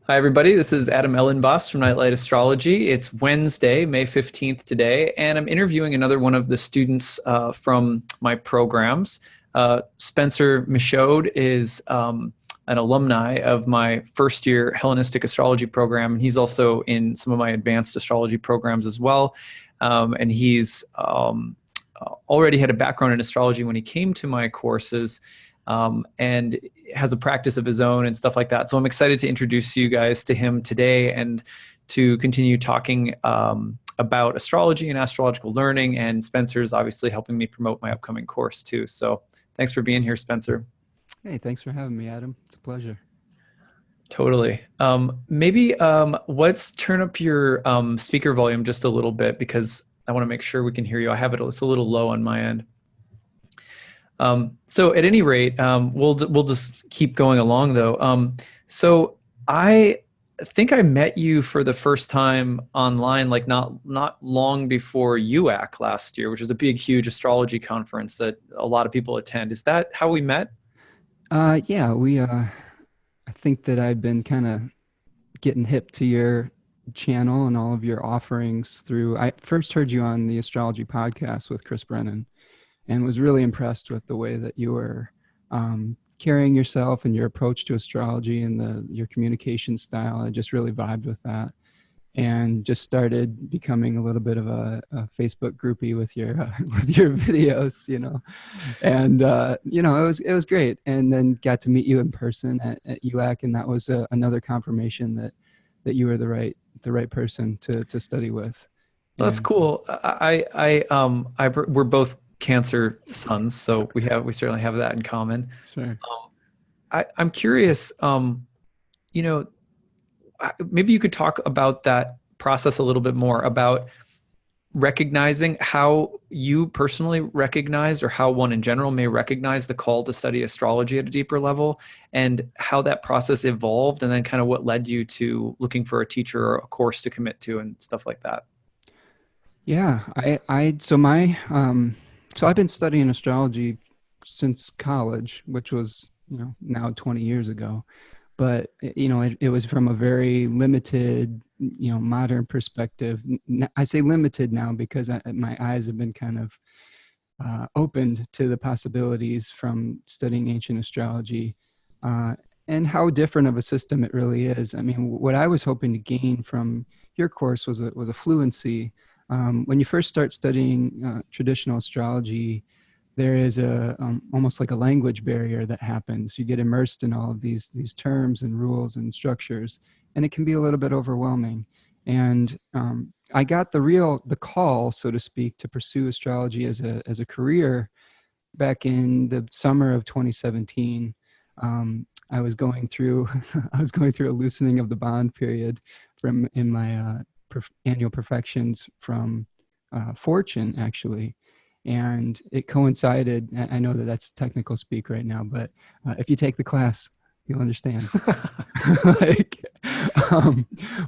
Hi, everybody. This is Adam Elenbaas from Nightlight Astrology. It's Wednesday, May 15th today, and I'm interviewing another one of the students from my programs. Spencer Michaud is an alumni of my first year Hellenistic astrology program, and he's also in some of my advanced astrology programs as well. And he's already had a background in astrology when he came to my courses. And has a practice of his own and stuff like that. So I'm excited to introduce you guys to him today and to continue talking about astrology and astrological learning. And Spencer's obviously helping me promote my upcoming course too. So thanks for being here, Spencer. Hey, thanks for having me, Adam. It's a pleasure. Totally. Maybe let's turn up your speaker volume just a little bit because I want to make sure we can hear you. I have it's a little low on my end. So at any rate, we'll just keep going along though. So I think I met you for the first time online, like not long before UAC last year, which is a big, huge astrology conference that a lot of people attend. Is that how we met? Yeah, I think that I've been kind of getting hip to your channel and all of your offerings I first heard you on the astrology podcast with Chris Brennan, and was really impressed with the way that you were carrying yourself and your approach to astrology and your communication style. I just really vibed with that, and just started becoming a little bit of a Facebook groupie with your with your videos, and it was great. And then got to meet you in person at UAC, and that was another confirmation that you were the right person to study with. Well, that's cool. We're both Cancer sons, so we certainly have that in common. Sure. I'm curious, maybe you could talk about that process a little bit more, about recognizing how you personally recognize, or how one in general may recognize, the call to study astrology at a deeper level, and how that process evolved, and then kind of what led you to looking for a teacher or a course to commit to and stuff like that. Yeah, so I've been studying astrology since college, which was, now 20 years ago. But, it was from a very limited, modern perspective. I say limited now because my eyes have been kind of opened to the possibilities from studying ancient astrology, and how different of a system it really is. I mean, what I was hoping to gain from your course was a fluency. When you first start studying traditional astrology, there is almost like a language barrier that happens. You get immersed in all of these terms and rules and structures, and it can be a little bit overwhelming. And I got the call, so to speak, to pursue astrology as a career back in the summer of 2017. I was going through a loosening of the bond period in my annual perfections from Fortune, actually. And it coincided, I know that that's technical speak right now, but if you take the class, you'll understand.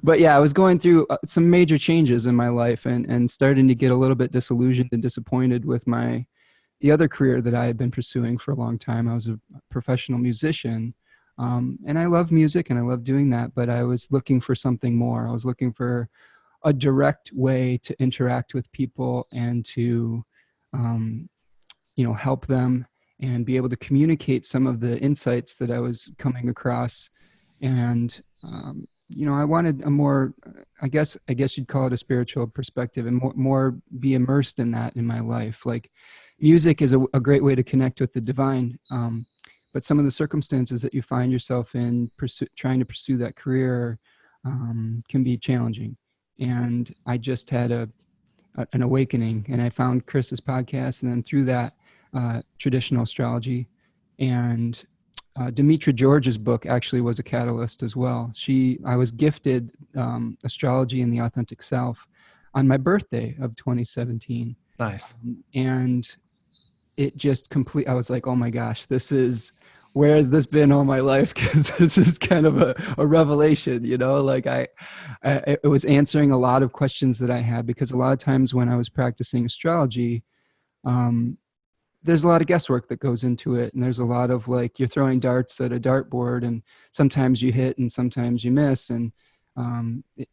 But yeah, I was going through some major changes in my life, and starting to get a little bit disillusioned and disappointed with the other career that I had been pursuing for a long time. I was a professional musician, and I love music and I love doing that, but I was looking for something more. I was looking for a direct way to interact with people and to, help them and be able to communicate some of the insights that I was coming across. And, I wanted a more, I guess you'd call it a spiritual perspective, and more be immersed in that in my life. Like, music is a great way to connect with the divine. But some of the circumstances that you find yourself in trying to pursue that career can be challenging. And I just had an awakening, and I found Chris's podcast, and then through that, traditional astrology. And Demetra George's book actually was a catalyst as well. I was gifted Astrology and the Authentic Self on my birthday of 2017. Nice. And it just I was like, oh my gosh, where has this been all my life? Because this is kind of a revelation, like it was answering a lot of questions that I had, because a lot of times when I was practicing astrology, there's a lot of guesswork that goes into it, and there's a lot of like you're throwing darts at a dartboard, and sometimes you hit and sometimes you miss. And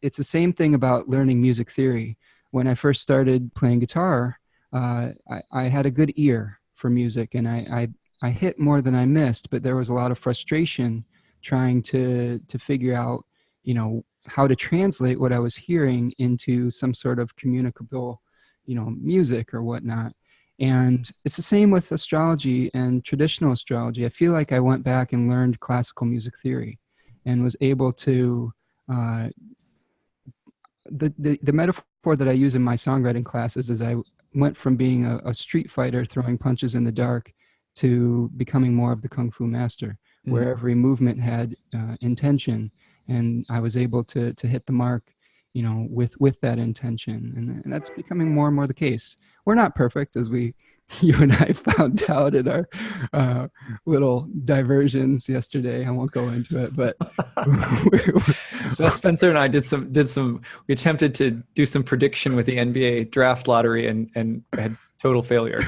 it's the same thing about learning music theory. When I first started playing guitar, I had a good ear for music, and I hit more than I missed, but there was a lot of frustration trying to figure out, you know, how to translate what I was hearing into some sort of communicable, you know, music or whatnot. And it's the same with astrology and traditional astrology. I feel like I went back and learned classical music theory and was able to, the metaphor that I use in my songwriting classes is I went from being a street fighter throwing punches in the dark to becoming more of the Kung Fu master, where every movement had intention, and I was able to hit the mark, you know, with that intention, and that's becoming more and more the case. We're not perfect, as you and I found out in our little diversions yesterday. I won't go into it, but Spencer and I did some. We attempted to do some prediction with the NBA draft lottery and had total failure.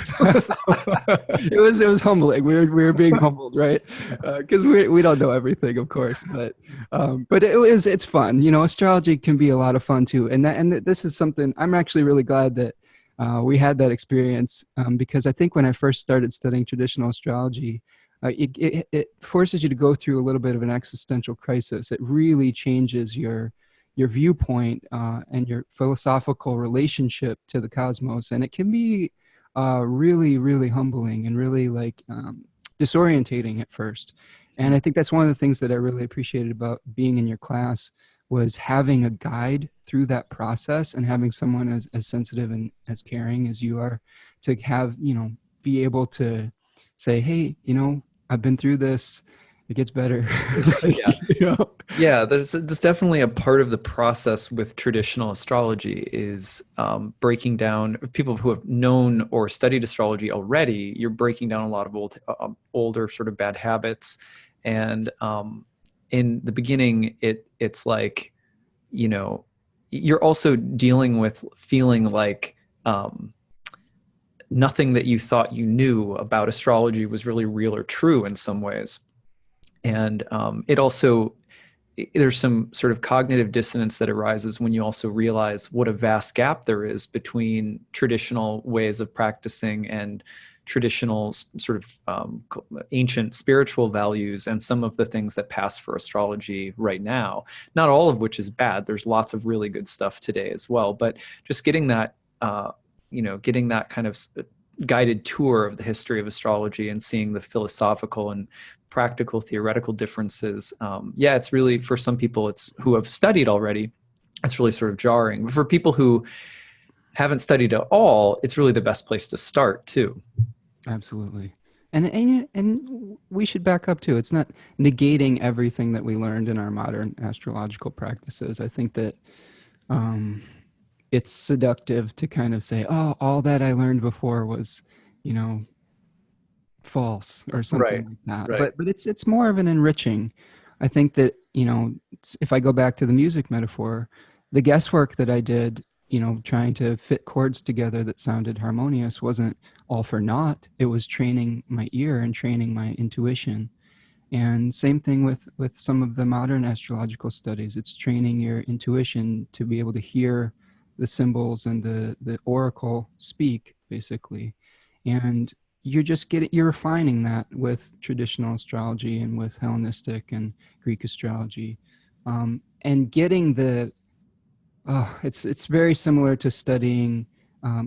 It was humbling. We were being humbled, right? Because we don't know everything, of course, but it's fun. You know, astrology can be a lot of fun too, and this is something I'm actually really glad that we had that experience, because I think when I first started studying traditional astrology, it forces you to go through a little bit of an existential crisis. It really changes your viewpoint and your philosophical relationship to the cosmos, and it can be really, really humbling and really like disorientating at first. And I think that's one of the things that I really appreciated about being in your class was having a guide through that process and having someone as sensitive and as caring as you are to have, you know, be able to say, hey, you know, I've been through this. It gets better. Like, Yeah. you know? Yeah, there's definitely a part of the process with traditional astrology is breaking down people who have known or studied astrology already. You're breaking down a lot of older sort of bad habits, and in the beginning, it's like, you know, you're also dealing with feeling like nothing that you thought you knew about astrology was really real or true in some ways, and it also there's some sort of cognitive dissonance that arises when you also realize what a vast gap there is between traditional ways of practicing and traditional sort of ancient spiritual values and some of the things that pass for astrology right now. Not all of which is bad. There's lots of really good stuff today as well. But just getting that, getting that kind of guided tour of the history of astrology and seeing the philosophical and practical theoretical differences. It's really, for some people who have studied already, it's really sort of jarring. But for people who haven't studied at all, it's really the best place to start too. Absolutely. And we should back up too. It's not negating everything that we learned in our modern astrological practices. I think that it's seductive to kind of say, oh, all that I learned before was, you know, false or something like that. Right. But it's more of an enriching. I think that, you know, if I go back to the music metaphor, the guesswork that I did, you know, trying to fit chords together that sounded harmonious wasn't all for naught. It was training my ear and training my intuition. And same thing with some of the modern astrological studies. It's training your intuition to be able to hear the symbols and the oracle speak, basically. And you're refining that with traditional astrology and with Hellenistic and Greek astrology, and getting it's very similar to studying,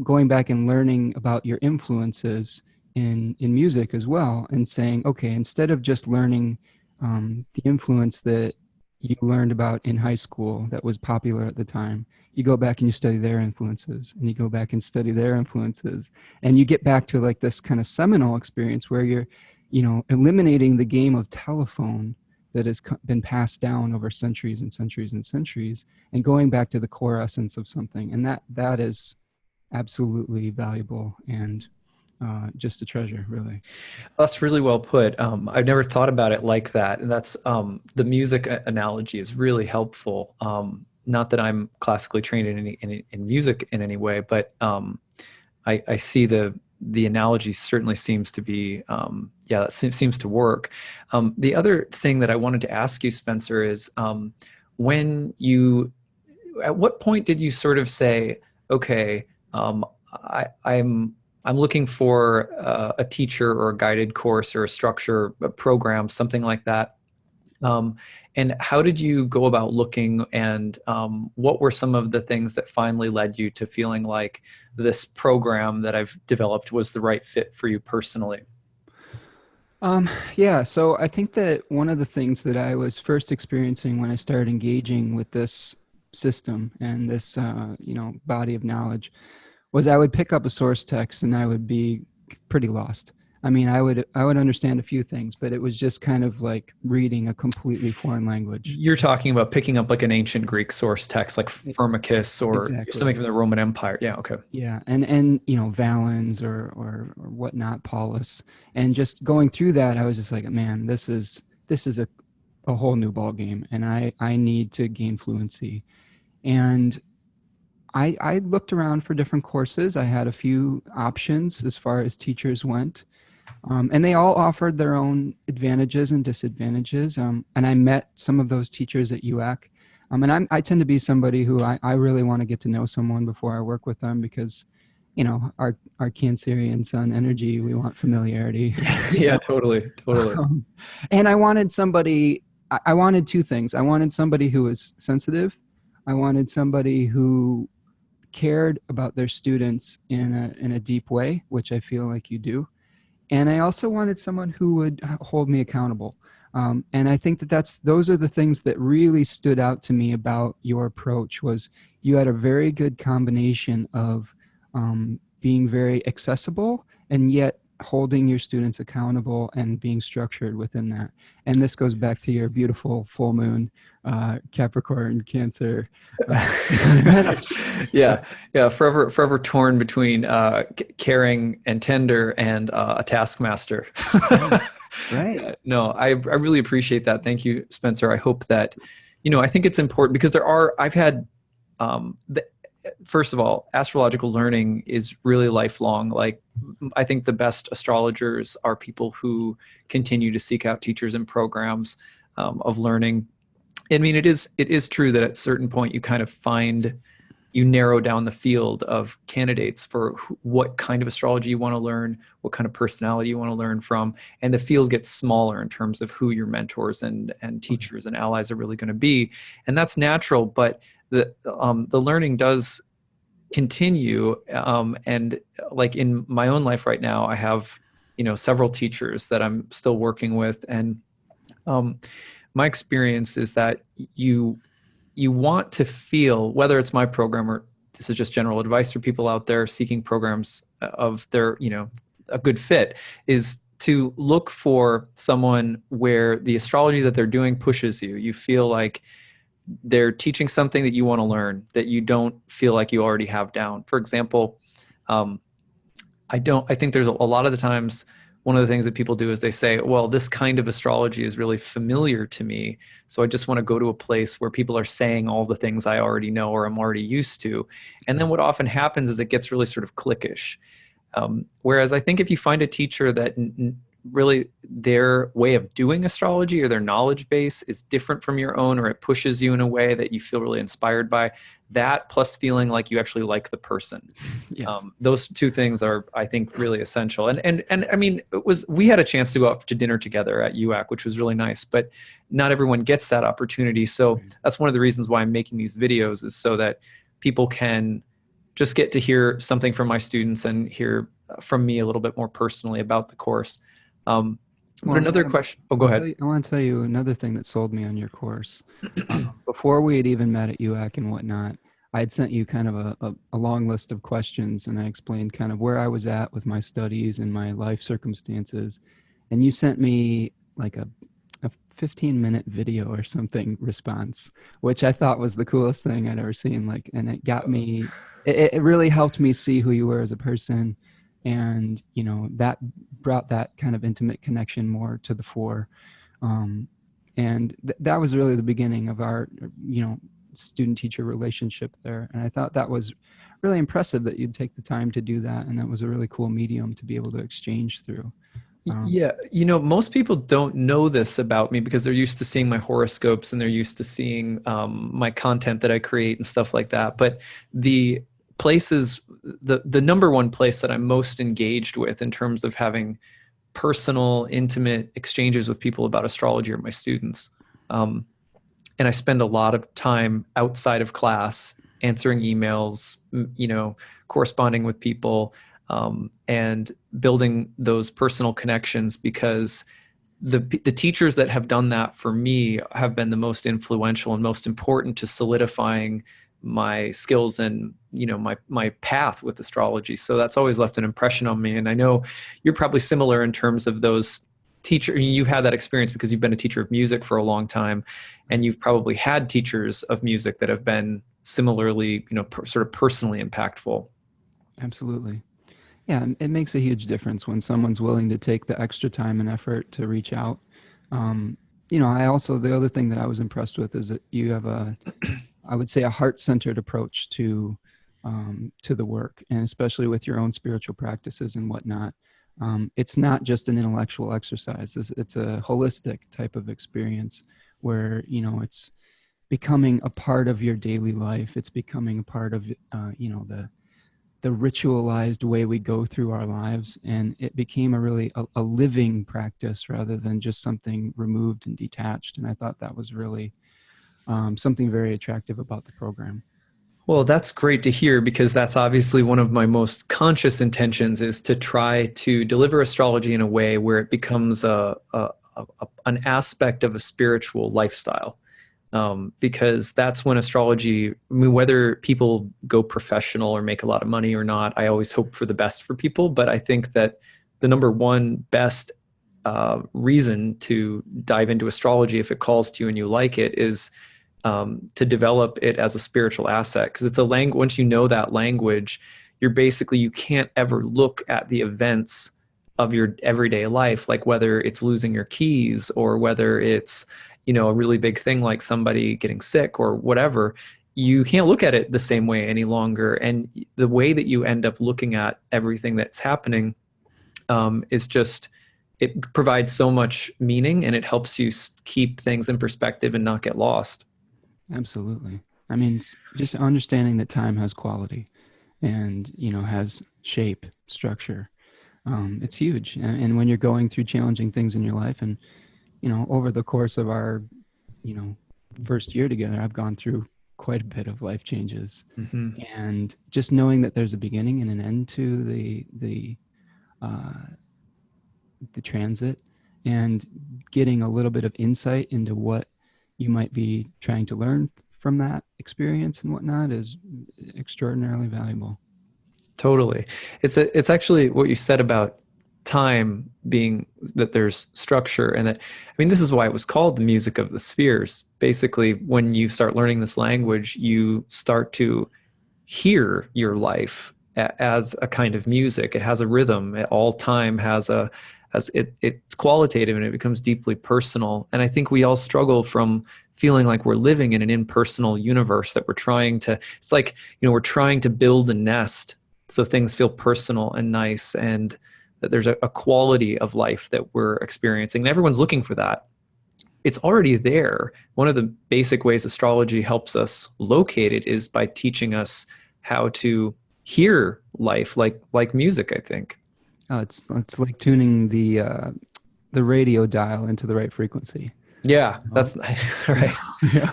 going back and learning about your influences in music as well, and saying, okay, instead of just learning the influence that you learned about in high school that was popular at the time, you go back and you study their influences, and you go back and study their influences, and you get back to like this kind of seminal experience where you're, you know, eliminating the game of telephone that has been passed down over centuries and centuries and centuries, and going back to the core essence of something. And that is absolutely valuable and just a treasure, really. That's really well put. I've never thought about it like that. And that's the music analogy is really helpful. Not that I'm classically trained in music in any way, but I see the the analogy certainly seems to be, yeah, that seems to work. The other thing that I wanted to ask you, Spencer, is when you, at what point did you sort of say, okay, I'm looking for a teacher or a guided course or a structure, a program, something like that. And how did you go about looking, and what were some of the things that finally led you to feeling like this program that I've developed was the right fit for you personally? Yeah, so I think that one of the things that I was first experiencing when I started engaging with this system and this, body of knowledge was I would pick up a source text and I would be pretty lost. I mean, I would understand a few things, but it was just kind of like reading a completely foreign language. You're talking about picking up like an ancient Greek source text, like Firmicus or Exactly. something from the Roman Empire. Yeah, okay. Yeah, and Valens or whatnot, Paulus, and just going through that, I was just like, man, this is a whole new ball game, and I need to gain fluency. And I looked around for different courses. I had a few options as far as teachers went, and they all offered their own advantages and disadvantages. And I met some of those teachers at UAC. And I tend to be somebody who I really want to get to know someone before I work with them because, our Cancerian sun energy, we want familiarity. Yeah, totally, totally. And I wanted somebody, I wanted two things. I wanted somebody who was sensitive. I wanted somebody who cared about their students in a deep way, which I feel like you do. And I also wanted someone who would hold me accountable. And I think that those are the things that really stood out to me about your approach was you had a very good combination of being very accessible and yet holding your students accountable and being structured within that. And this goes back to your beautiful full moon, Capricorn, Cancer. Yeah, yeah. Forever torn between caring and tender and a taskmaster. Right. No, I really appreciate that. Thank you, Spencer. I hope that, I think it's important because I've had, first of all, astrological learning is really lifelong. Like, I think the best astrologers are people who continue to seek out teachers and programs of learning. I mean, it is true that at a certain point you narrow down the field of candidates for what kind of astrology you want to learn, what kind of personality you want to learn from, and the field gets smaller in terms of who your mentors and teachers and allies are really going to be, and that's natural. But the learning does continue, and like in my own life right now, I have several teachers that I'm still working with, and my experience is that you want to feel, whether it's my program or this is just general advice for people out there seeking programs of their, a good fit, is to look for someone where the astrology that they're doing pushes you. You feel like they're teaching something that you want to learn, that you don't feel like you already have down. For example, I think there's a lot of the times one of the things that people do is they say, well, this kind of astrology is really familiar to me, so I just want to go to a place where people are saying all the things I already know or I'm already used to. And then what often happens is it gets really sort of cliquish. Whereas I think if you find a teacher that really their way of doing astrology or their knowledge base is different from your own, or it pushes you in a way that you feel really inspired by, that plus feeling like you actually like the person. Yes. Those two things are, I think, really essential. And I mean, we had a chance to go out to dinner together at UAC, which was really nice, but not everyone gets that opportunity. So that's one of the reasons why I'm making these videos, is so that people can just get to hear something from my students and hear from me a little bit more personally about the course. But another question. Oh, go ahead. I want to tell you another thing that sold me on your course. Before we had even met at UAC and whatnot, I had sent you kind of a long list of questions, and I explained kind of where I was at with my studies and my life circumstances. And you sent me like a 15-minute video or something response, which I thought was the coolest thing I'd ever seen. Like, and it got me, it really helped me see who you were as a person. And, that brought that kind of intimate connection more to the fore. And that was really the beginning of our, student teacher relationship there. And I thought that was really impressive that you'd take the time to do that. And that was a really cool medium to be able to exchange through. Yeah, most people don't know this about me because they're used to seeing my horoscopes and they're used to seeing my content that I create and stuff like that. But the places, the number one place that I'm most engaged with in terms of having personal, intimate exchanges with people about astrology are my students. And I spend a lot of time outside of class answering emails, corresponding with people, and building those personal connections, because the teachers that have done that for me have been the most influential and most important to solidifying my skills and my path with astrology. So that's always left an impression on me. And I know you're probably similar in terms of those teacher. You've had that experience because you've been a teacher of music for a long time, and you've probably had teachers of music that have been similarly, sort of personally impactful. Absolutely. Yeah, it makes a huge difference when someone's willing to take the extra time and effort to reach out. I also, the other thing that I was impressed with is that you have I would say a heart-centered approach to the work, and especially with your own spiritual practices and whatnot. It's not just an intellectual exercise. It's a holistic type of experience where, it's becoming a part of your daily life. It's becoming a part of, the ritualized way we go through our lives. And it became a living practice rather than just something removed and detached. And I thought that was really something very attractive about the program. Well, that's great to hear, because that's obviously one of my most conscious intentions, is to try to deliver astrology in a way where it becomes an aspect of a spiritual lifestyle. Because that's when astrology, whether people go professional or make a lot of money or not, I always hope for the best for people. But I think that the number one best reason to dive into astrology, if it calls to you and you like it, is to develop it as a spiritual asset. Because it's a language, once you know that language, you can't ever look at the events of your everyday life, like whether it's losing your keys or whether it's, a really big thing like somebody getting sick or whatever. You can't look at it the same way any longer. And the way that you end up looking at everything that's happening is just, it provides so much meaning, and it helps you keep things in perspective and not get lost. Absolutely. I mean, just understanding that time has quality and, has shape, structure. It's huge. And when you're going through challenging things in your life, and, over the course of our, first year together, I've gone through quite a bit of life changes. Mm-hmm. And just knowing that there's a beginning and an end to the transit, and getting a little bit of insight into what you might be trying to learn from that experience and whatnot is extraordinarily valuable. Totally. It's actually what you said about time being that there's structure, and that, this is why it was called the music of the spheres. Basically, when you start learning this language, you start to hear your life as a kind of music. It has a rhythm. All time it's qualitative, and it becomes deeply personal. And I think we all struggle from feeling like we're living in an impersonal universe, that it's like, we're trying to build a nest so things feel personal and nice, and that there's a quality of life that we're experiencing. And everyone's looking for that. It's already there. One of the basic ways astrology helps us locate it is by teaching us how to hear life like music, I think. Oh, it's like tuning the radio dial into the right frequency. Yeah, that's right. Yeah.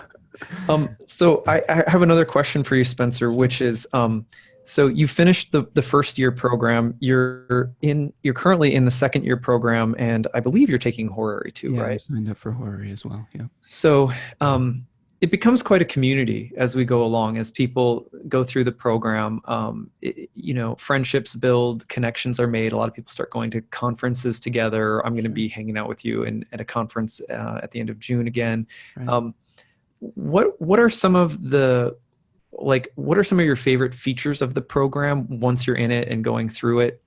So I have another question for you, Spencer, which is, so you finished the first year program. You're currently in the second year program, and I believe you're taking horary too, yeah, right? I signed up for horary as well. Yeah. So it becomes quite a community as we go along, as people go through the program. Friendships build, connections are made. A lot of people start going to conferences together. I'm going to be hanging out with you at a conference at the end of June again. Right. What are some of your favorite features of the program once you're in it and going through it?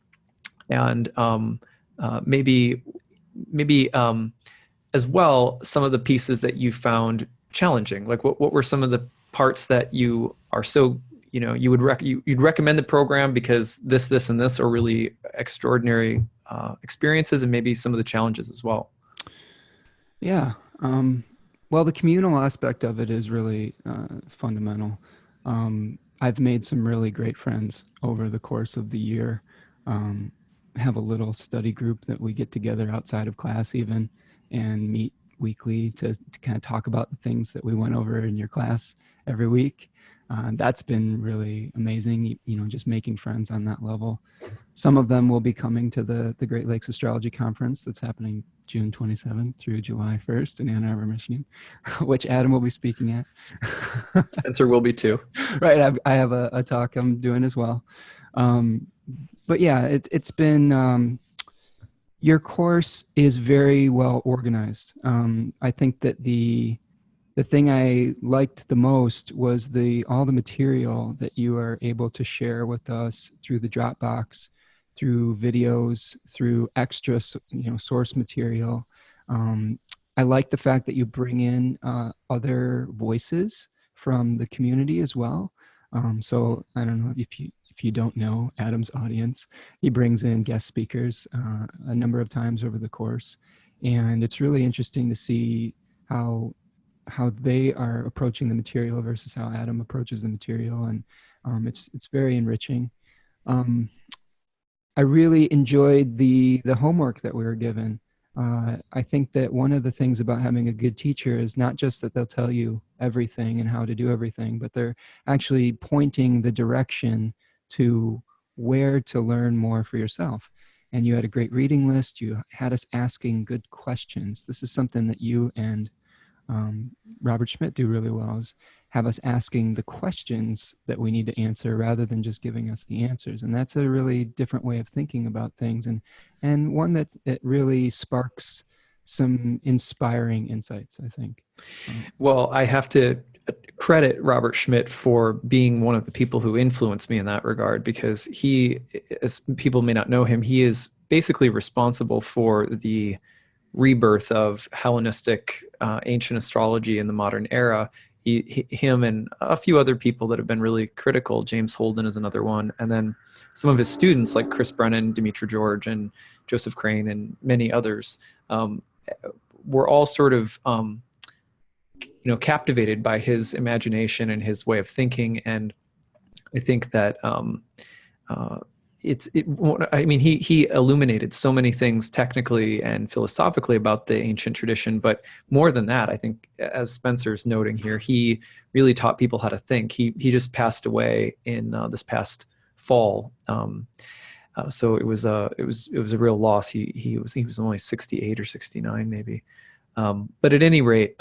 And maybe as well, some of the pieces that you found challenging. Like what were some of the parts that you are so you'd recommend the program because this, and this are really extraordinary experiences, and maybe some of the challenges as well. Yeah. Well, the communal aspect of it is really fundamental. I've made some really great friends over the course of the year. Have a little study group that we get together outside of class even and meet weekly to kind of talk about the things that we went over in your class every week. That's been really amazing, just making friends on that level. Some of them will be coming to the Great Lakes Astrology Conference that's happening June 27th through July 1st in Ann Arbor, Michigan, which Adam will be speaking at. Spencer will be too. Right. I have a talk I'm doing as well. But yeah, it's been, your course is very well organized. I think that the thing I liked the most was all the material that you are able to share with us through the Dropbox, through videos, through extra, source material. I like the fact that you bring in other voices from the community as well. So I don't know if you don't know Adam's audience, he brings in guest speakers a number of times over the course, and it's really interesting to see how they are approaching the material versus how Adam approaches the material, and it's very enriching. I really enjoyed the homework that we were given. I think that one of the things about having a good teacher is not just that they'll tell you everything and how to do everything, but they're actually pointing the direction to where to learn more for yourself. And you had a great reading list. You had us asking good questions. This is something that you and Robert Schmidt do really well, is have us asking the questions that we need to answer rather than just giving us the answers. And that's a really different way of thinking about things, and one that it really sparks some inspiring insights, I think. Well, I have to credit Robert Schmidt for being one of the people who influenced me in that regard, because he, as people may not know him, he is basically responsible for the rebirth of Hellenistic ancient astrology in the modern era. Him and a few other people that have been really critical. James Holden is another one. And then some of his students like Chris Brennan, Dimitri George, and Joseph Crane, and many others were all sort of captivated by his imagination and his way of thinking. And I think that he illuminated so many things technically and philosophically about the ancient tradition, but more than that, I think, as Spencer's noting here, he really taught people how to think. He just passed away in this past fall, so it was a real loss. He was only 68 or 69 maybe, but at any rate.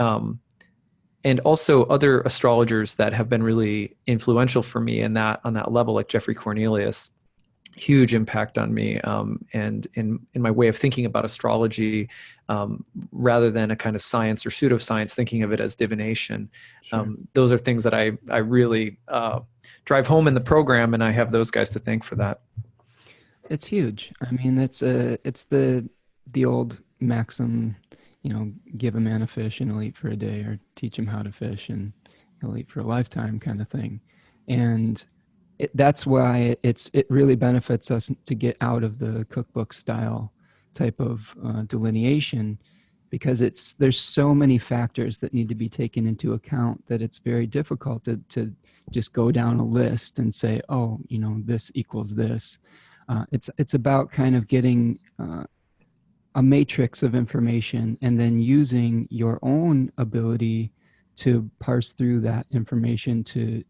And also other astrologers that have been really influential for me on that level, like Jeffrey Cornelius, huge impact on me, and in my way of thinking about astrology, rather than a kind of science or pseudoscience, thinking of it as divination. Sure. Those are things that I really drive home in the program, and I have those guys to thank for that. It's huge. I mean, it's the old maxim, give a man a fish and he'll eat for a day, or teach him how to fish and he'll eat for a lifetime, kind of thing. And that's why it really benefits us to get out of the cookbook style type of delineation, because there's so many factors that need to be taken into account that it's very difficult to just go down a list and say, oh, this equals this. It's about kind of getting a matrix of information and then using your own ability to parse through that information to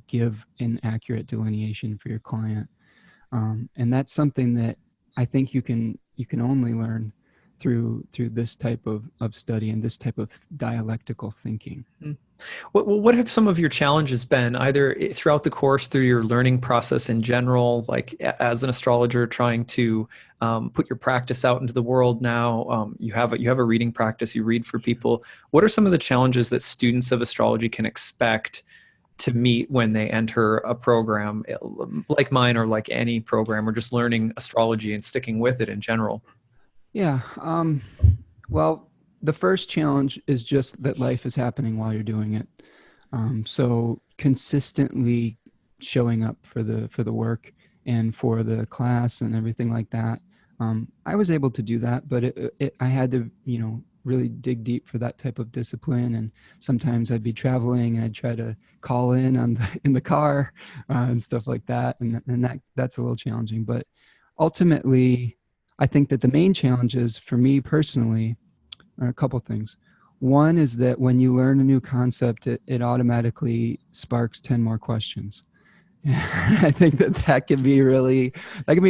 give an accurate delineation for your client. And that's something that I think you can only learn through this type of study and this type of dialectical thinking. What have some of your challenges been, either throughout the course, through your learning process in general, like as an astrologer trying to put your practice out into the world now? You have a reading practice, you read for people. What are some of the challenges that students of astrology can expect to meet when they enter a program like mine, or like any program, or just learning astrology and sticking with it in general? Yeah. Well, the first challenge is just that life is happening while you're doing it. So consistently showing up for the work and for the class and everything like that. I was able to do that, but I had to, really dig deep for that type of discipline. And sometimes I'd be traveling and I'd try to call in in the car and stuff like that. And that's a little challenging, but ultimately I think that the main challenges for me personally are a couple things. One is that when you learn a new concept, it automatically sparks 10 more questions. I think that can be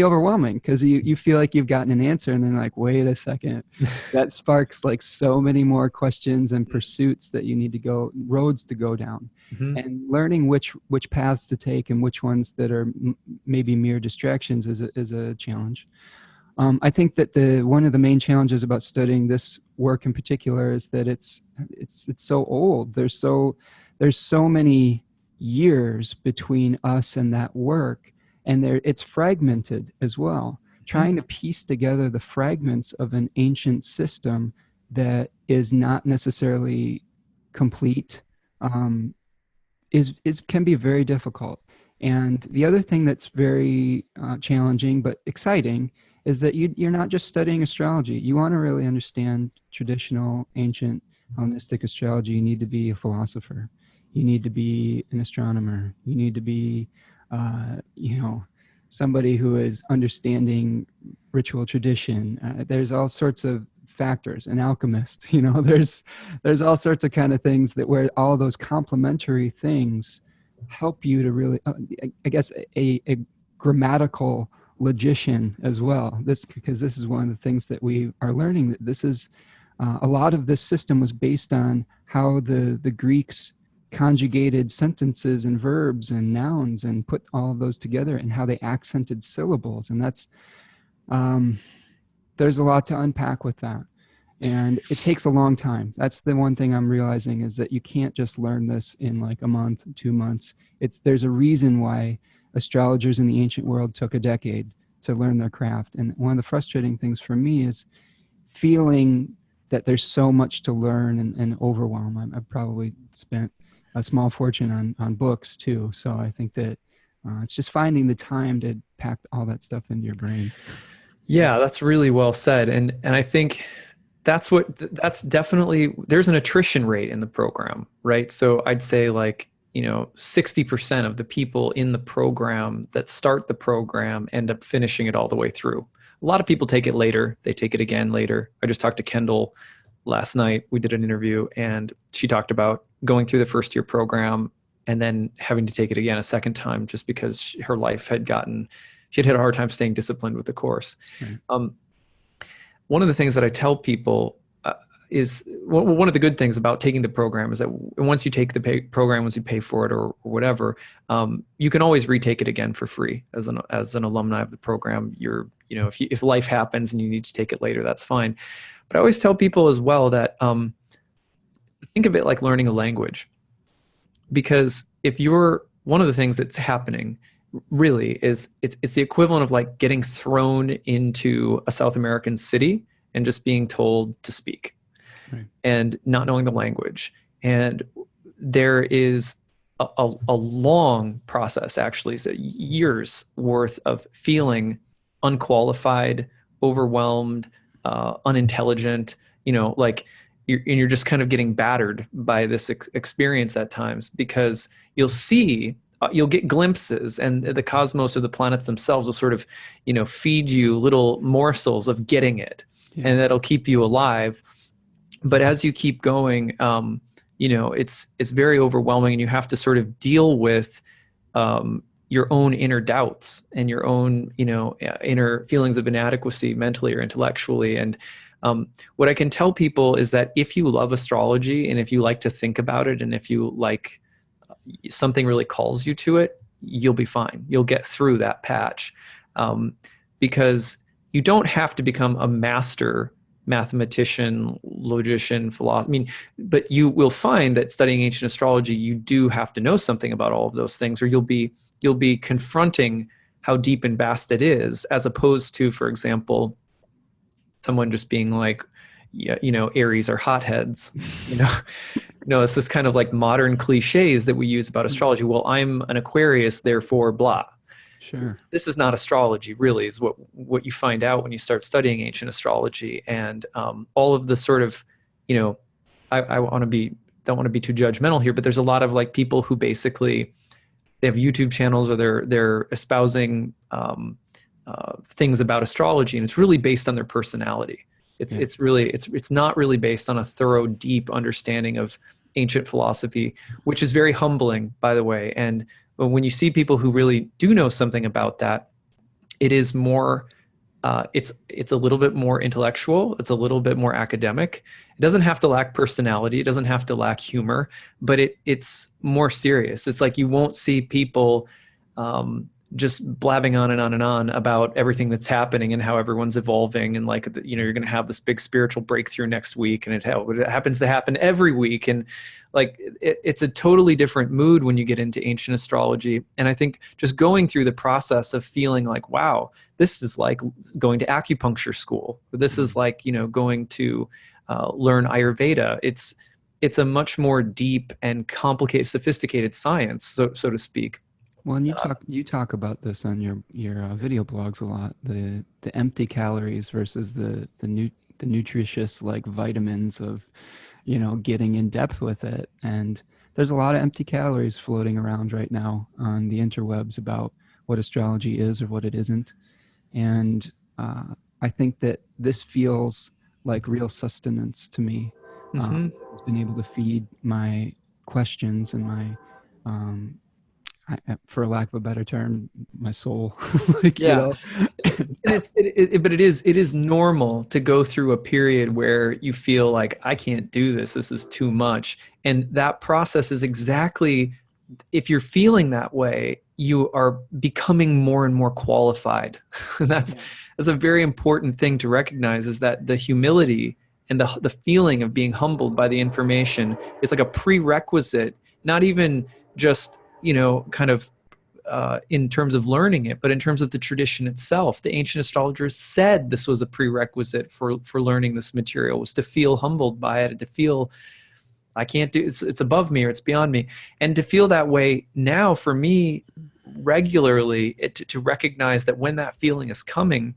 overwhelming, because you feel like you've gotten an answer and then like, wait a second, that sparks like so many more questions and pursuits that you need to go, roads to go down. Mm-hmm. And learning which paths to take and which ones that are maybe mere distractions is a challenge. I think that one of the main challenges about studying this work in particular is that it's so old. There's so many years between us and that work, and it's fragmented as well. Trying to piece together the fragments of an ancient system that is not necessarily complete can be very difficult. And the other thing that's very challenging but exciting is that you're not just studying astrology. You want to really understand traditional, ancient, Hellenistic astrology. You need to be a philosopher. You need to be an astronomer. You need to be, somebody who is understanding ritual tradition. There's all sorts of factors. An alchemist. There's all sorts of kind of things where all those complementary things help you to really, I guess, a grammatical logician as well. Because this is one of the things that we are learning, that this is a lot of this system was based on how the Greeks conjugated sentences and verbs and nouns and put all of those together, and how they accented syllables. And that's there's a lot to unpack with that, and it takes a long time. That's the one thing I'm realizing, is that you can't just learn this in like a month, 2 months. There's a reason why astrologers in the ancient world took a decade to learn their craft. And one of the frustrating things for me is feeling that there's so much to learn and overwhelm. I've probably spent a small fortune on books too. So I think that it's just finding the time to pack all that stuff into your brain. Yeah, that's really well said. And I think that's definitely, there's an attrition rate in the program, right? So I'd say 60% of the people in the program that start the program end up finishing it all the way through. A lot of people take it later. They take it again later. I just talked to Kendall last night. We did an interview, and she talked about going through the first year program and then having to take it again a second time, just because her life had she'd had a hard time staying disciplined with the course. Right. One of the things that I tell people is one of the good things about taking the program is that once you take the program, once you pay for it or whatever, you can always retake it again for free as an alumni of the program. If life happens and you need to take it later, that's fine. But I always tell people as well that think of it like learning a language, because one of the things that's happening really is it's the equivalent of like getting thrown into a South American city and just being told to speak. Right. And not knowing the language. And there is a long process, actually, so years worth of feeling unqualified, overwhelmed, unintelligent, you're just kind of getting battered by this experience at times, because you'll get glimpses, and the cosmos or the planets themselves will sort of, feed you little morsels of getting it. Yeah. And that'll keep you alive. But as you keep going, it's very overwhelming, and you have to sort of deal with your own inner doubts and your own, inner feelings of inadequacy mentally or intellectually. And what I can tell people is that if you love astrology, and if you like to think about it, and if you like something really calls you to it, you'll be fine. You'll get through that patch, because you don't have to become a master mathematician, logician, philosopher. But you will find that studying ancient astrology, you do have to know something about all of those things, or you'll be confronting how deep and vast it is, as opposed to, for example, someone just being like, Aries are hotheads. it's this kind of like modern cliches that we use about astrology. Well, I'm an Aquarius, therefore blah. Sure. This is not astrology, really, is what you find out when you start studying ancient astrology. And all of the sort of, I want to be don't want to be too judgmental here, but there's a lot of like people who basically they have YouTube channels or they're espousing things about astrology, and it's really based on their personality. It's not really based on a thorough, deep understanding of ancient philosophy, which is very humbling, by the way. And when you see people who really do know something about that, it is more. It's a little bit more intellectual. It's a little bit more academic. It doesn't have to lack personality. It doesn't have to lack humor, but it's more serious. It's like you won't see people just blabbing on and on and on about everything that's happening and how everyone's evolving, and like you're going to have this big spiritual breakthrough next week, and it happens to happen every week, and like it's a totally different mood when you get into ancient astrology. And I think just going through the process of feeling like, wow, this is like going to acupuncture school. This is like going to learn Ayurveda. It's a much more deep and complicated, sophisticated science, so to speak. Well, and you talk about this on your video blogs a lot. The empty calories versus the nutritious like vitamins of getting in depth with it. And there's a lot of empty calories floating around right now on the interwebs about what astrology is or what it isn't. And I think that this feels like real sustenance to me. It's been able to feed my questions and my for lack of a better term, my soul. But it is normal to go through a period where you feel like I can't do this. This is too much. And that process is exactly, if you're feeling that way, you are becoming more and more qualified. And that's a very important thing to recognize, is that the humility and the feeling of being humbled by the information is like a prerequisite, not even just kind of in terms of learning it, but in terms of the tradition itself. The ancient astrologers said this was a prerequisite for learning this material, was to feel humbled by it, and to feel I can't do it's above me or it's beyond me. And to feel that way now for me regularly, to recognize that when that feeling is coming,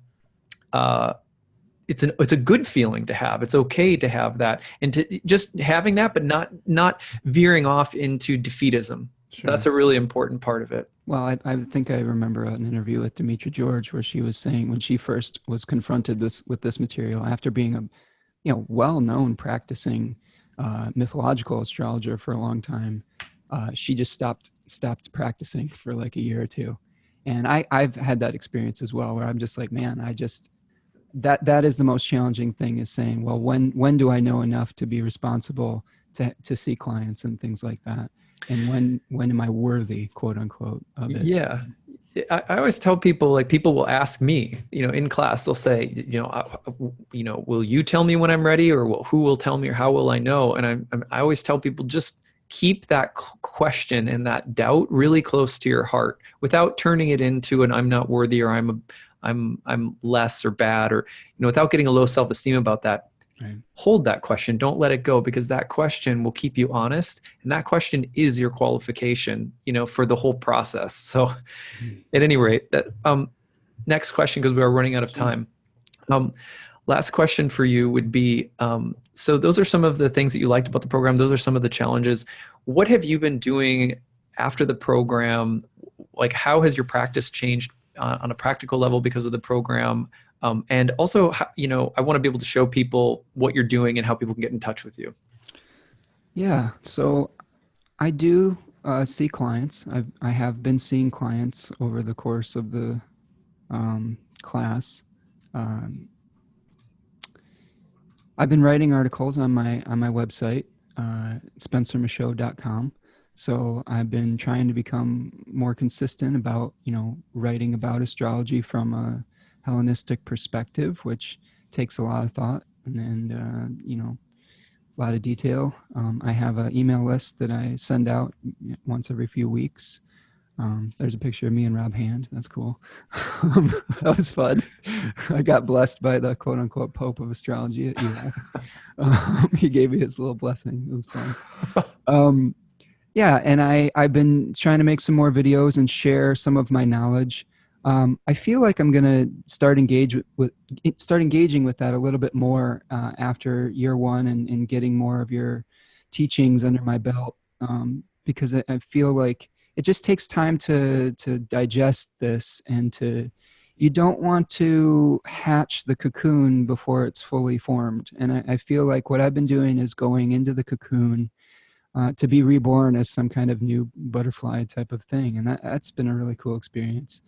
it's a good feeling to have. It's okay to have that, and to just having that, but not veering off into defeatism. Sure. That's a really important part of it. Well, I think I remember an interview with Demetra George where she was saying when she first was confronted with this material after being a well-known practicing mythological astrologer for a long time, she just stopped practicing for like a year or two. And I've had that experience as well, where I'm just like, man, that is the most challenging thing, is saying, well, when do I know enough to be responsible to see clients and things like that? And when am I worthy, quote unquote, of it? Yeah. I always tell people, like, people will ask me, in class, they'll say, will you tell me when I'm ready, or who will tell me, or how will I know? And I always tell people, just keep that question and that doubt really close to your heart, without turning it into an I'm not worthy, or I'm less or bad, or, without getting a low self-esteem about that. Right. Hold that question. Don't let it go, because that question will keep you honest. And that question is your qualification, for the whole process. So at any rate, that next question, because we are running out of time. Last question for you would be, so those are some of the things that you liked about the program. Those are some of the challenges. What have you been doing after the program? Like, how has your practice changed on a practical level because of the program? And also, I want to be able to show people what you're doing and how people can get in touch with you. Yeah. So I do see clients. I have been seeing clients over the course of the class. I've been writing articles on my website, spencermichaud.com. So I've been trying to become more consistent about, writing about astrology from a Hellenistic perspective, which takes a lot of thought and a lot of detail. I have an email list that I send out once every few weeks. There's a picture of me and Rob Hand. That's cool. That was fun. I got blessed by the quote unquote Pope of astrology at EF. He gave me his little blessing. It was fun. Yeah, and I've been trying to make some more videos and share some of my knowledge. I feel like I'm gonna start engaging with that a little bit more after year one and getting more of your teachings under my belt, because I feel like it just takes time to digest this, and you don't want to hatch the cocoon before it's fully formed. And I feel like what I've been doing is going into the cocoon to be reborn as some kind of new butterfly type of thing. And that's been a really cool experience.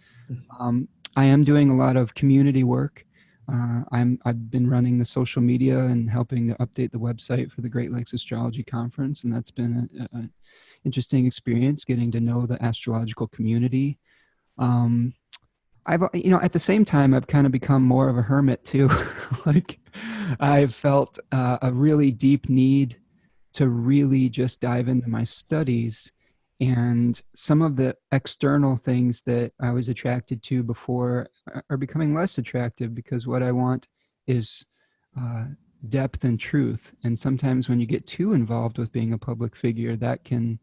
I am doing a lot of community work. I've been running the social media and helping to update the website for the Great Lakes Astrology Conference. And that's been an interesting experience, getting to know the astrological community. At the same time, I've kind of become more of a hermit too. Like, I've felt a really deep need to really just dive into my studies, and some of the external things that I was attracted to before are becoming less attractive, because what I want is depth and truth. And sometimes when you get too involved with being a public figure, that can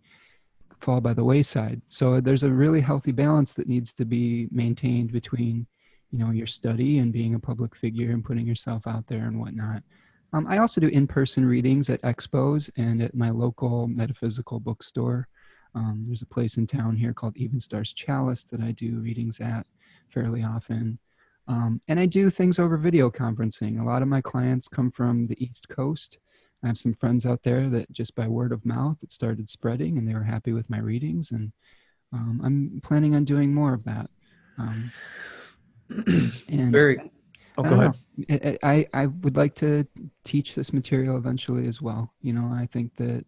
fall by the wayside. So there's a really healthy balance that needs to be maintained between, your study and being a public figure and putting yourself out there and whatnot. I also do in-person readings at expos and at my local metaphysical bookstore. There's a place in town here called Even Stars Chalice that I do readings at fairly often. And I do things over video conferencing. A lot of my clients come from the East Coast. I have some friends out there that just by word of mouth, it started spreading and they were happy with my readings. And I'm planning on doing more of that. Go ahead. I would like to teach this material eventually as well. I think that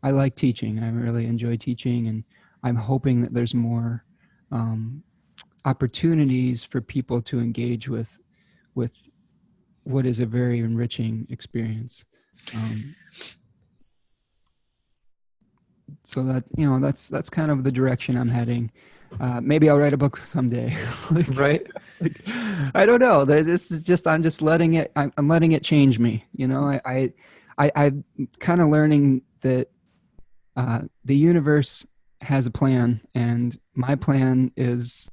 I like teaching. I really enjoy teaching, and I'm hoping that there's more opportunities for people to engage with what is a very enriching experience. So that's kind of the direction I'm heading. Maybe I'll write a book someday. Right. I don't know. This is just, I'm just letting it, I'm letting it change me. I'm kind of learning that the universe has a plan, and my plan is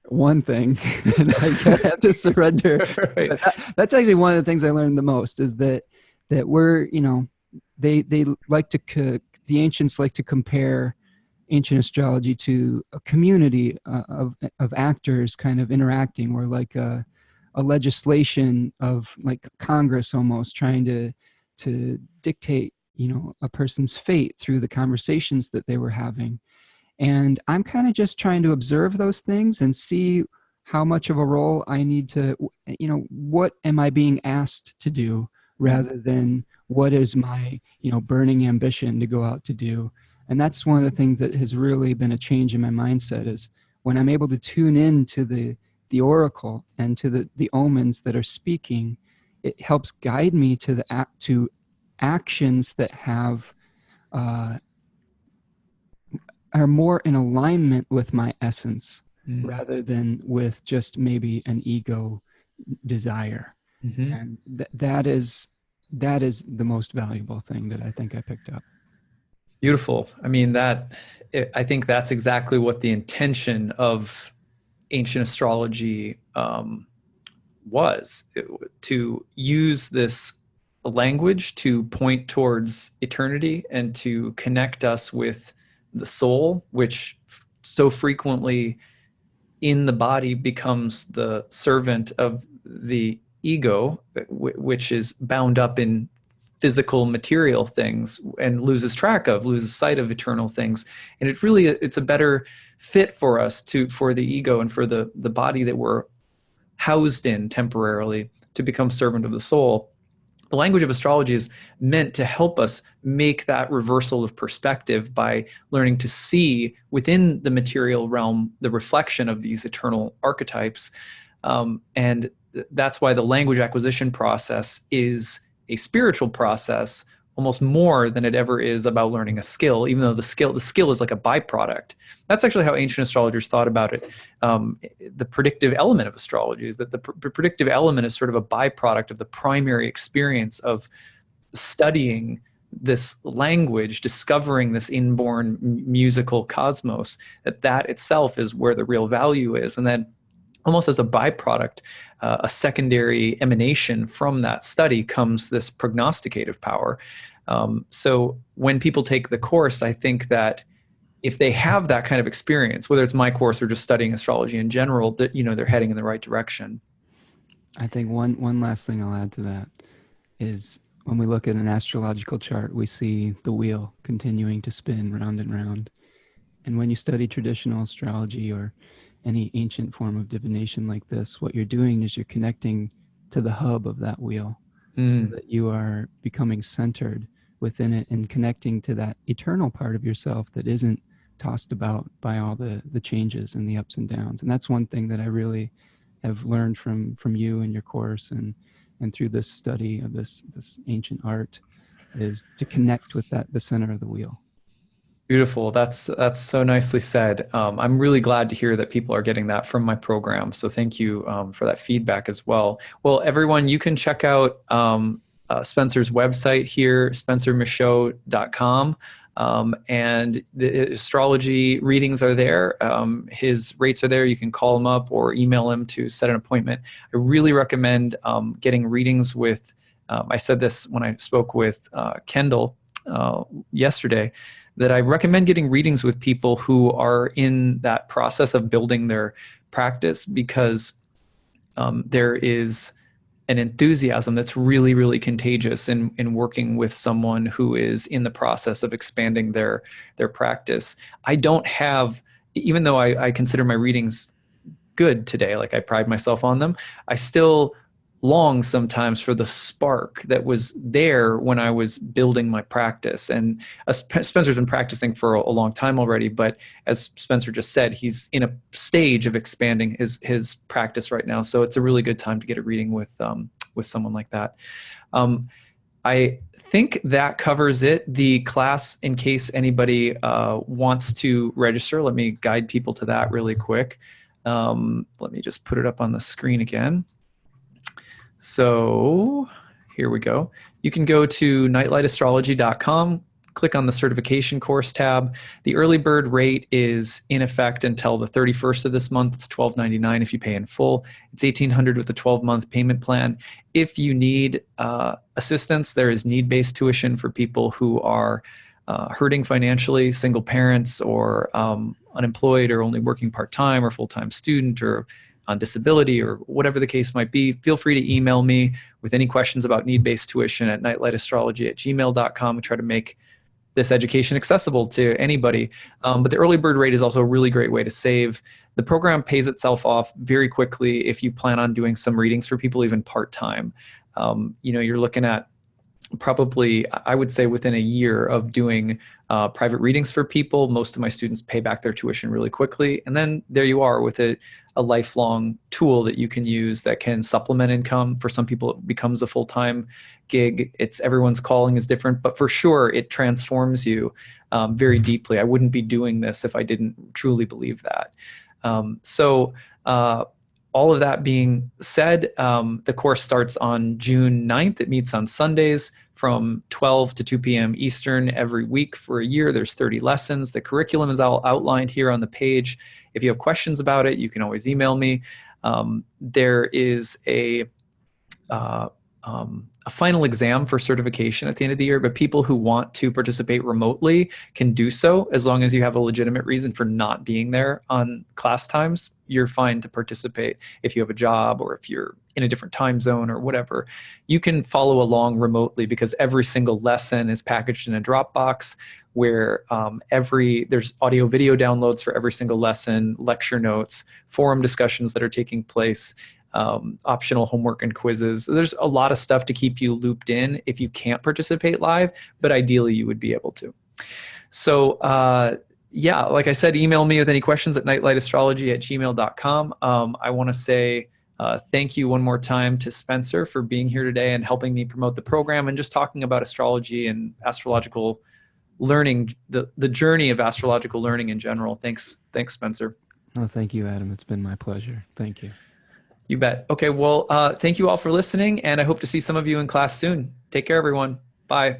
one thing, and I have to surrender. Right. That's actually one of the things I learned the most, is that we're, they like to, the ancients like to compare ancient astrology to a community of actors kind of interacting, or like a legislation of like Congress almost trying to dictate, a person's fate through the conversations that they were having. And I'm kind of just trying to observe those things and see how much of a role I need to, what am I being asked to do, rather than what is my, burning ambition to go out to do. And that's one of the things that has really been a change in my mindset, is when I'm able to tune in to the oracle and to the omens that are speaking, it helps guide me to actions that have are more in alignment with my essence, rather than with just maybe an ego desire. And that is the most valuable thing that I think I picked up. Beautiful. I mean, I think that's exactly what the intention of ancient astrology was, to use this language to point towards eternity and to connect us with the soul, which so frequently in the body becomes the servant of the ego, which is bound up in physical material things and loses sight of eternal things. And it's a better fit for us for the ego and for the body that we're housed in temporarily, to become servant of the soul. The language of astrology is meant to help us make that reversal of perspective by learning to see within the material realm the reflection of these eternal archetypes. And that's why the language acquisition process is a spiritual process almost more than it ever is about learning a skill, even though the skill is like a byproduct. That's actually how ancient astrologers thought about it. The predictive element of astrology is that the predictive element is sort of a byproduct of the primary experience of studying this language, discovering this inborn musical cosmos, that itself is where the real value is. And then almost as a byproduct, a secondary emanation from that study comes this prognosticative power. So when people take the course, I think that if they have that kind of experience, whether it's my course or just studying astrology in general, that, you know, they're heading in the right direction. I think one last thing I'll add to that is when we look at an astrological chart, we see the wheel continuing to spin round and round. And when you study traditional astrology or any ancient form of divination like this, what you're doing is you're connecting to the hub of that wheel, so that you are becoming centered within it and connecting to that eternal part of yourself that isn't tossed about by all the changes and the ups and downs. And that's one thing that I really have learned from you and your course and through this study of this ancient art, is to connect with the center of the wheel. Beautiful. That's so nicely said. I'm really glad to hear that people are getting that from my program. So thank you for that feedback as well. Well, everyone, you can check out Spencer's website here, spencermichaud.com. And the astrology readings are there. His rates are there. You can call him up or email him to set an appointment. I really recommend getting readings with, I said this when I spoke with Kendall yesterday, that I recommend getting readings with people who are in that process of building their practice, because there is an enthusiasm that's really, really contagious in working with someone who is in the process of expanding their practice. I don't have, even though I consider my readings good today, like I pride myself on them, I still long sometimes for the spark that was there when I was building my practice. And Spencer's been practicing for a long time already, but as Spencer just said, he's in a stage of expanding his practice right now. So it's a really good time to get a reading with someone like that. I think that covers it. The class, in case anybody wants to register, let me guide people to that really quick. Let me just put it up on the screen again. So here we go. You can go to nightlightastrology.com, click on the certification course tab. The early bird rate is in effect until the 31st of this month. It's $12.99 if you pay in full. It's $1,800 with a 12-month payment plan. If you need assistance, there is need-based tuition for people who are hurting financially, single parents or unemployed or only working part-time or full-time student or on disability or whatever the case might be. Feel free to email me with any questions about need-based tuition at nightlightastrology@gmail.com. We try to make this education accessible to anybody. But the early bird rate is also a really great way to save. The program pays itself off very quickly if you plan on doing some readings for people even part-time. You're looking at probably, I would say, within a year of doing private readings for people. Most of my students pay back their tuition really quickly. And then there you are with a lifelong tool that you can use that can supplement income. For some people, it becomes a full-time gig. Everyone's calling is different, but for sure it transforms you very deeply. I wouldn't be doing this if I didn't truly believe that. All of that being said, the course starts on June 9th. It meets on Sundays from 12 to 2 p.m. Eastern every week for a year. There's 30 lessons. The curriculum is all outlined here on the page. If you have questions about it, you can always email me. There is a final exam for certification at the end of the year, but people who want to participate remotely can do so as long as you have a legitimate reason for not being there on class times. You're fine to participate if you have a job or if you're in a different time zone or whatever. You can follow along remotely because every single lesson is packaged in a Dropbox where there's audio video downloads for every single lesson, lecture notes, forum discussions that are taking place, optional homework and quizzes. There's a lot of stuff to keep you looped in if you can't participate live, but ideally you would be able to. So like I said, email me with any questions at nightlightastrology@gmail.com. I want to say Thank you one more time to Spencer for being here today and helping me promote the program and just talking about astrology and astrological learning, the journey of astrological learning in general. Thanks, Spencer. Oh, thank you, Adam. It's been my pleasure. Thank you. You bet. Okay, well, thank you all for listening, and I hope to see some of you in class soon. Take care, everyone. Bye.